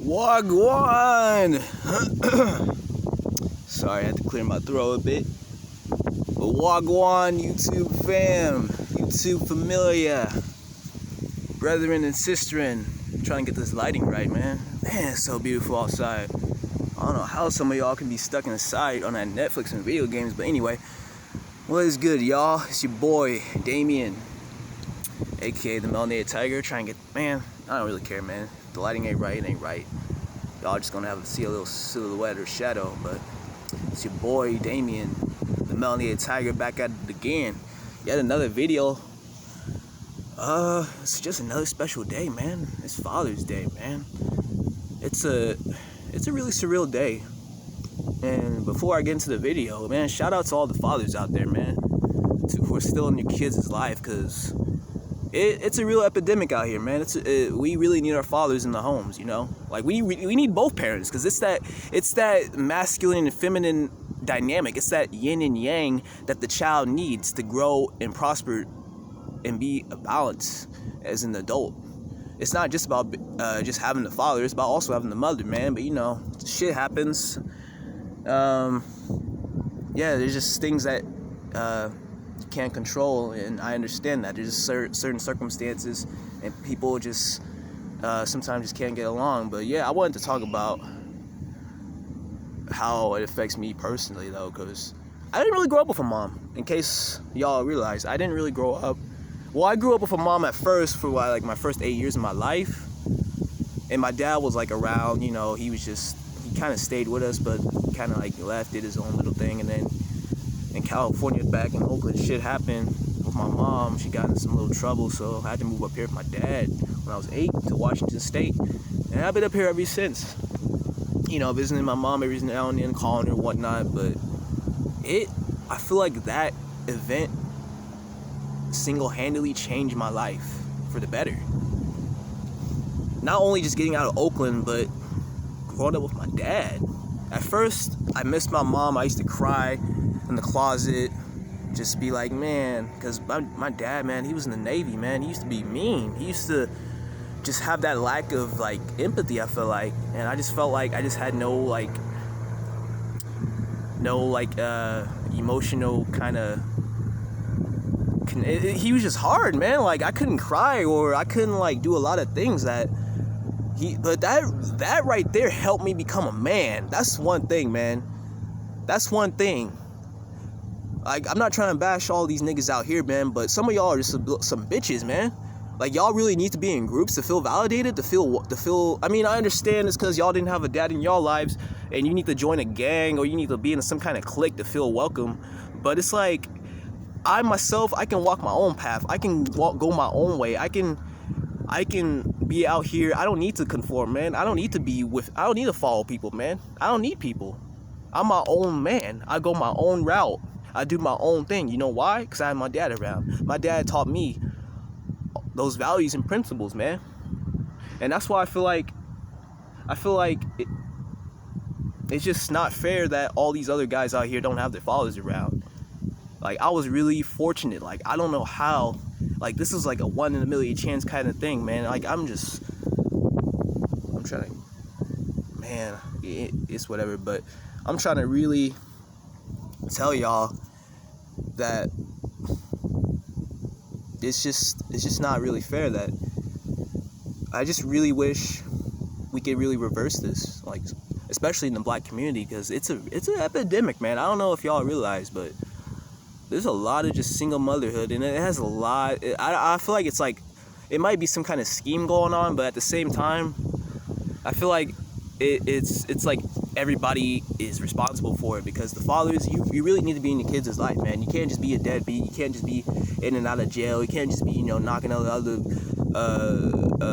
Wagwan! Sorry, I had to clear my throat a bit. But Wagwan, YouTube fam, YouTube familia, brethren and sisterin. Trying to get this lighting right, man. Man, it's so beautiful outside. I don't know how some of y'all can be stuck inside on that Netflix and video games, but anyway, what is good, y'all? It's your boy, Damien, aka the Melanated Tiger, trying to get, man, I don't really care, man. If the lighting ain't right, it ain't right. Y'all just gonna have to see a little silhouette or shadow, but it's your boy, Damien, the Melanated Tiger, back at it again. Yet another video. It's just another special day, man. It's Father's Day, man. It's a really surreal day. And before I get into the video, man, shout out to all the fathers out there, man, who are still in your kids' life, because it's a real epidemic out here, man. We really need our fathers in the homes, you know. Like we need both parents, because it's that masculine and feminine dynamic. It's that yin and yang that the child needs to grow and prosper and be a balance as an adult. It's not just about just having the father, it's about also having the mother, man. But you know, shit happens. Yeah, there's just things that you can't control, and I understand that. There's just certain circumstances, and people just sometimes just can't get along. But yeah, I wanted to talk about how it affects me personally, though, because I didn't really grow up with a mom. In case y'all realize, I didn't really grow up. Well, I grew up with a mom at first for like my first 8 years of my life, and my dad was like around, you know, he kind of stayed with us, but kind of like left, did his own little thing. And then in California, back in Oakland, shit happened with my mom. She got in some little trouble, so I had to move up here with my dad when I was 8 to Washington State, and I've been up here ever since, you know, visiting my mom every now and then, calling her, whatnot. But I feel like that event single-handedly changed my life for the better. Not only just getting out of Oakland, but growing up with my dad. At first, I missed my mom. I used to cry in the closet, just be like, man, because my dad, man, he was in the Navy, man. He used to be mean. He used to just have that lack of like empathy, I feel like, and I just felt like I just had no emotional kind of. He was just hard, man. Like I couldn't cry, or I couldn't like do a lot of things but that right there helped me become a man. That's one thing, man. That's one thing. Like, I'm not trying to bash all these niggas out here, man, but some of y'all are just some bitches, man. Like, y'all really need to be in groups to feel validated, to feel. I mean, I understand it's because y'all didn't have a dad in y'all lives, and you need to join a gang, or you need to be in some kind of clique to feel welcome. But it's like, I myself, I can walk my own path. I can go my own way. I can be out here. I don't need to conform, man. I don't need to follow people, man. I don't need people. I'm my own man. I go my own route. I do my own thing. You know why? Because I have my dad around. My dad taught me those values and principles, man. And that's why I feel like it's just not fair that all these other guys out here don't have their fathers around. Like, I was really fortunate. Like, I don't know how. Like, this is like a 1 in a million chance kind of thing, man. Like, I'm trying to, man, it's whatever. But I'm trying to really tell y'all that it's just not really fair. That I just really wish we could really reverse this. Like, especially in the black community, because it's an epidemic, man. I don't know if y'all realize, but there's a lot of just single motherhood, and it has a lot. I feel like it's like, it might be some kind of scheme going on, but at the same time, I feel like it's like everybody is responsible for it, because the fathers, you really need to be in your kids' life, man. You can't just be a deadbeat. You can't just be in and out of jail. You can't just be, you know, knocking out other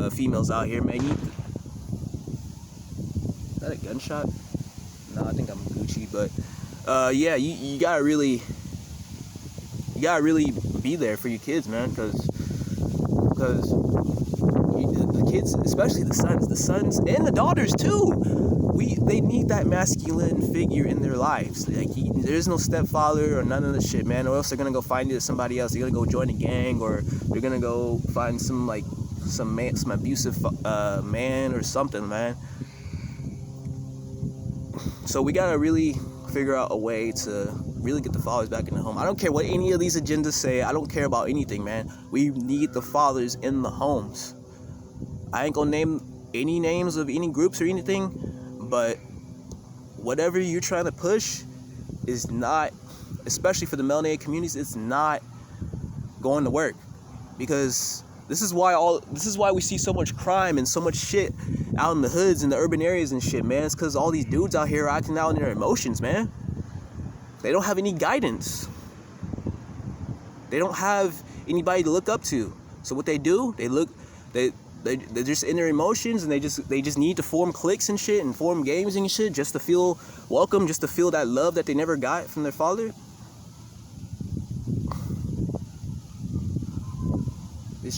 females out here, man. Is that a gunshot? No, I think I'm Gucci, but yeah, you gotta really be there for your kids, man, because the kids, especially the sons and the daughters too, they need that masculine figure in their lives. Like, there's no stepfather or none of the shit, man, or else they're gonna go find somebody else. They're gonna go join a gang, or they're gonna go find some abusive man or something, man. So we gotta really figure out a way to really get the fathers back in the home. I don't care what any of these agendas say. I don't care about anything, man. We need the fathers in the homes. I ain't gonna name any names of any groups or anything, but whatever you're trying to push is not, especially for the melanated communities, it's not going to work. Because this is why we see so much crime and so much shit out in the hoods and the urban areas and shit, man. It's because all these dudes out here are acting out in their emotions, man. They don't have any guidance. They don't have anybody to look up to. So what they do, they're just in their emotions, and they just need to form cliques and shit and form games and shit just to feel welcome, just to feel that love that they never got from their father. It's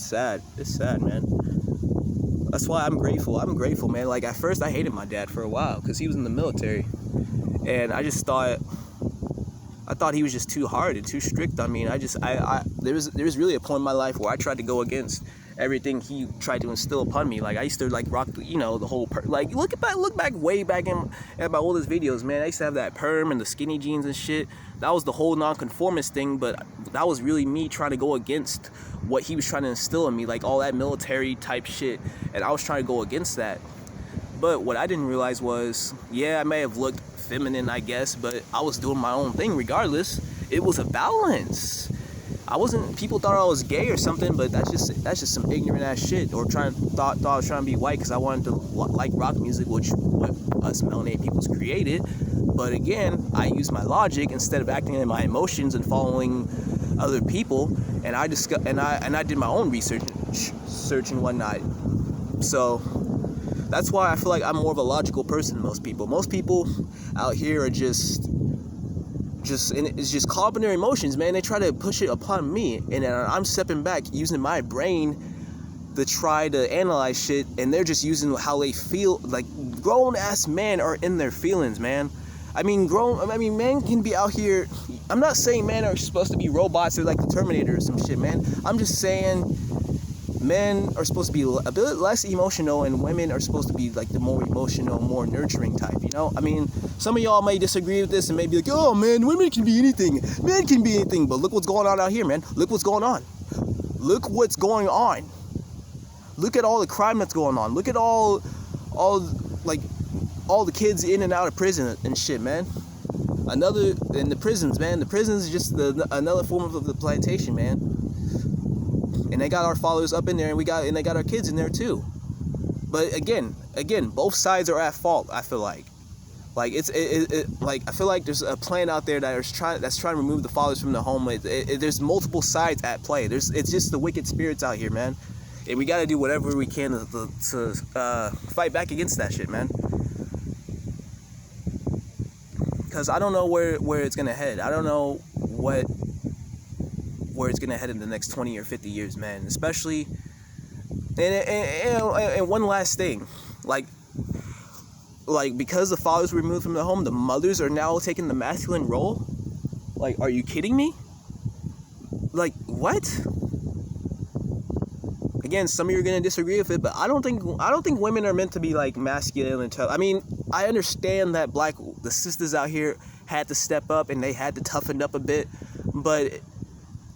sad. It's sad, man. That's why I'm grateful. I'm grateful, man. Like, at first I hated my dad for a while because he was in the military, and I thought he was just too hard and too strict on me. And there was really a point in my life where I tried to go against everything he tried to instill upon me. Like, I used to like rock, the whole like look back way back at my oldest videos, man. I used to have that perm and the skinny jeans and shit. That was the whole nonconformist thing, but that was really me trying to go against what he was trying to instill in me, like all that military type shit, and I was trying to go against that. But what I didn't realize was, yeah, I may have looked feminine, I guess, but I was doing my own thing regardless. It was a balance. People thought I was gay or something, but that's just some ignorant ass shit. Or thought I was trying to be white because I wanted to like rock music, which what us melanated peoples created. But again, I used my logic instead of acting in my emotions and following other people, and I did my own research and whatnot. So that's why I feel like I'm more of a logical person than most people. Most people out here are just and it's just caught up in their emotions, man. They try to push it upon me, and I'm stepping back using my brain to try to analyze shit, and they're just using how they feel. Like, grown ass men are in their feelings, man. I mean, men can be out here. I'm not saying men are supposed to be robots or like the Terminator or some shit, man. I'm just saying men are supposed to be a bit less emotional, and women are supposed to be like the more emotional, more nurturing type, you know? I mean, some of y'all may disagree with this and may be like, oh man, women can be anything, men can be anything, but look what's going on out here, man. Look what's going on. Look what's going on. Look at all the crime that's going on. Look at all the kids in and out of prison and shit, man. In the prisons, man. The prisons is just another form of the plantation, man. And they got our fathers up in there, and they got our kids in there too. But again, both sides are at fault. I feel like I feel like there's a plan out there that's trying to remove the fathers from the home. There's multiple sides at play. It's just the wicked spirits out here, man. And we got to do whatever we can to fight back against that shit, man. Because I don't know where it's gonna head. I don't know where it's gonna head in the next 20 or 50 years, man. Especially, and one last thing, like because the fathers were removed from the home, the mothers are now taking the masculine role. Like, are you kidding me? Like, what? Again, some of you are gonna disagree with it, but I don't think women are meant to be like masculine and tough. I mean, I understand that the sisters out here had to step up and they had to toughen up a bit, but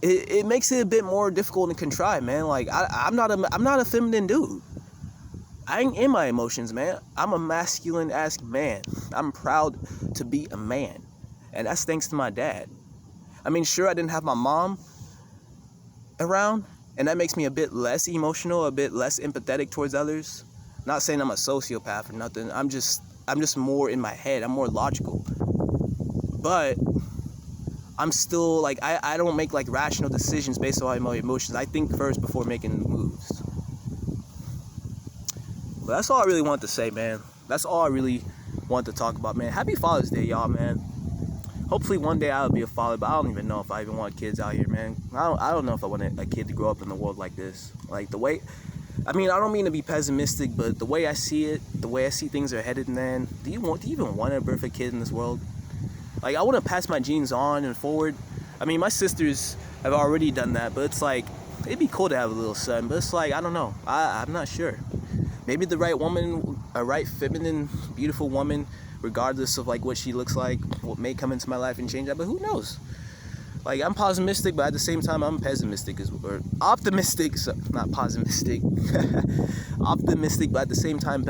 it makes it a bit more difficult and contrived, man. Like, I'm not a feminine dude. I ain't in my emotions, man. I'm a masculine ass man. I'm proud to be a man, and that's thanks to my dad. I mean, sure, I didn't have my mom around, and that makes me a bit less emotional, a bit less empathetic towards others. Not saying I'm a sociopath or nothing. I'm just more in my head. I'm more logical. But I'm still, like, I don't make, like, rational decisions based on my emotions. I think first before making moves. But that's all I really want to say, man. That's all I really want to talk about, man. Happy Father's Day, y'all, man. Hopefully one day I'll be a father, but I don't even know if I even want kids out here, man. I don't know if I want a kid to grow up in the world like this. Like, the way, I mean, I don't mean to be pessimistic, but the way I see it, the way I see things are headed, man, do you even want to birth a kid in this world? Like, I want to pass my genes on and forward. I mean, my sisters have already done that, but it's like, it'd be cool to have a little son, but it's like, I don't know. I'm not sure. Maybe the right woman, a right feminine, beautiful woman regardless of like what she looks like, what may come into my life and change that, but who knows? Like, I'm pessimistic, but at the same time, I'm pessimistic, or optimistic, so not pessimistic, optimistic, but at the same time,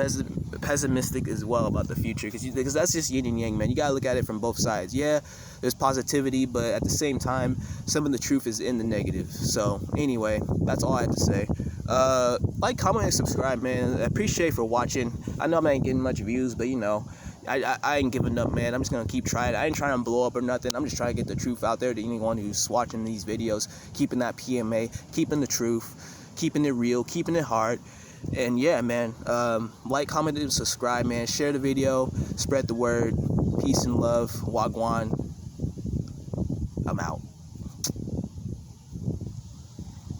pessimistic as well about the future, because that's just yin and yang, man. You gotta look at it from both sides. Yeah, there's positivity, but at the same time, some of the truth is in the negative. So, anyway, that's all I have to say. Like, comment, and subscribe, man. I appreciate for watching. I know I'm not getting much views, but you know, I ain't giving up, man. I'm just gonna keep trying. I ain't trying to blow up or nothing. I'm just trying to get the truth out there to anyone who's watching these videos, keeping that PMA, keeping the truth, keeping it real, keeping it hard. And yeah, man, like, comment, and subscribe, man. Share the video, spread the word. Peace and love. Wagwan. I'm out.